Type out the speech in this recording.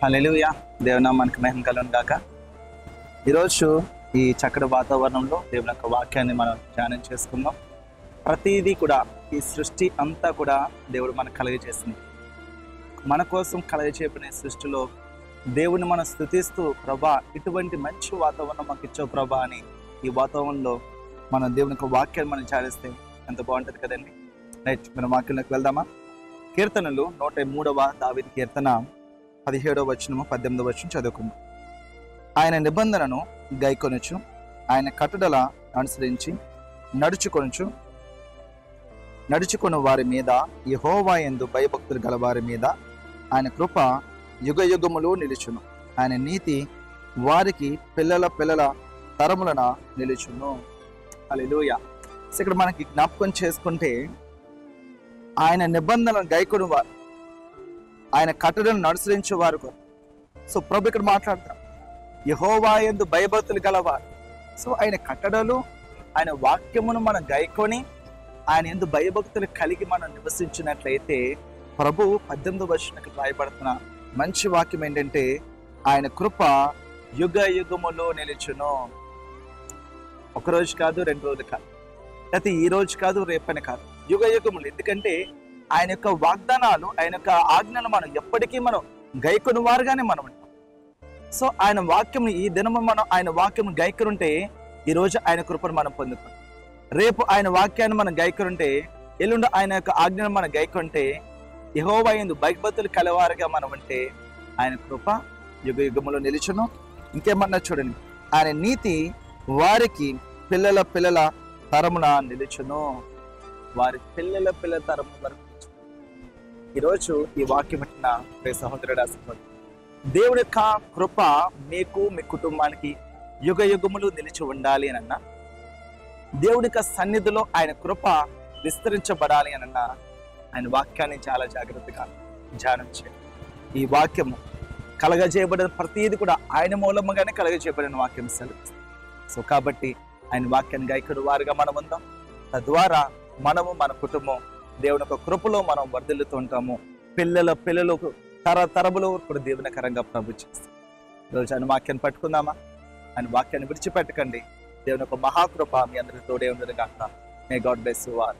హల్లెలూయా. దేవునామానికి మహిమ కలుగును గాక. ఈరోజు ఈ చక్కటి వాతావరణంలో దేవుని యొక్క వాక్యాన్ని మనం ధ్యానం చేసుకుందాం. ప్రతిదీ కూడా ఈ సృష్టి అంతా కూడా దేవుడు మనకు కలుగజేసింది. మన కోసం కలుగజేయబడిన సృష్టిలో దేవుని మనం స్తుతిస్తూ, ప్రభా ఇటువంటి మంచి వాతావరణం మాకు ఇచ్చావు ప్రభా అని ఈ వాతావరణంలో మనం దేవుని యొక్క వాక్యాన్ని మనం ధ్యానిస్తే ఎంత బాగుంటుంది కదండి. రైట్, మనం వాక్యంలోకి వెళ్దామా? కీర్తనలు 103వ దావీదు కీర్తన 17వ వచనము 18వ వచనం చదువుకుందాం. ఆయన నిబంధనను గైకొనుచు, ఆయన కట్టడల అనుసరించి నడుచుకొను వారి మీద, యెహోవా యందు భయభక్తులు గల వారి మీద ఆయన కృప యుగ యుగములు నిలుచును. ఆయన నీతి వారికి పిల్లల పిల్లల తరములన నిలుచును. హల్లెలూయా. ఇక్కడ మనకి జ్ఞాపకం చేసుకుంటే, ఆయన నిబంధనలను గైకొను వారు, ఆయన కట్టడలను అనుసరించేవారు. సో ప్రభు ఇక్కడ మాట్లాడతారు, యెహోవా యందు భయభక్తులు గలవారు. సో ఆయన కట్టడలు, ఆయన వాక్యమును మనం గైకొని ఆయన యందు భయభక్తులు కలిగి మనం నివసించినట్లయితే, ప్రభు 18వ వచనానికి రాయబడుతున్న మంచి వాక్యం ఏంటంటే, ఆయన కృప యుగ యుగములో నిలుచును. ఒకరోజు కాదు, 2 రోజులు కాదు, లేకపోతే ఈ రోజు కాదు, రేపని కాదు, యుగ యుగములు. ఎందుకంటే ఆయన యొక్క వాగ్దానాలు, ఆయన యొక్క ఆజ్ఞలు మనం ఎప్పటికీ మనం గైకొని వారుగానే మనం ఉంటాం. సో ఆయన వాక్యం ఈ దినము మనం ఆయన వాక్యం గైకొనుంటే ఈ రోజు ఆయన కృపను మనం పొందుతాం. రేపు ఆయన వాక్యాన్ని మనం గైకొనుంటే ఎల్లుండి ఆయన యొక్క ఆజ్ఞను మనం గైకొంటే, యెహోవా యందు భయభక్తులు కలవారుగా మనం ఉంటే ఆయన కృప యుగ యుగములో నిలుచును. ఇంకేమన్నా చూడండి, ఆయన నీతి వారికి పిల్లల పిల్లల తరమున నిలుచును. వారి పిల్లల పిల్లల తరము వరకు. ఈరోజు ఈ వాక్యం పెట్టిన ప్రియ సహోదరుడు, సహోదరి, దేవుడి యొక్క కృప మీకు, మీ కుటుంబానికి యుగ యుగములు నిలిచి ఉండాలి అనన్నా, దేవుడి యొక్క సన్నిధిలో ఆయన కృప విస్తరించబడాలి అనన్నా, ఆయన వాక్యాన్ని చాలా జాగ్రత్తగా ధ్యానం చేయండి. ఈ వాక్యము కలగజేయబడిన ప్రతిదీ కూడా ఆయన మూలముగానే కలగజేయబడిన వాక్యం సెలవు. సో కాబట్టి ఆయన వాక్యాన్ని గైకొను వారుగా మనం ఉందాం. తద్వారా మనము, మన కుటుంబం దేవుని యొక్క కృపలో మనం వర్ధిల్లుతూ ఉంటాము. పిల్లలకు తరతరములు కూడా దీవెనకరంగా ప్రభు చేస్తాం. ఈరోజు ఆయన వాక్యాన్ని పట్టుకుందామా? ఆయన వాక్యాన్ని విడిచిపెట్టకండి. దేవుని యొక్క మహాకృప మీ అందరితో తోడే ఉండదు గాక. May God bless you all.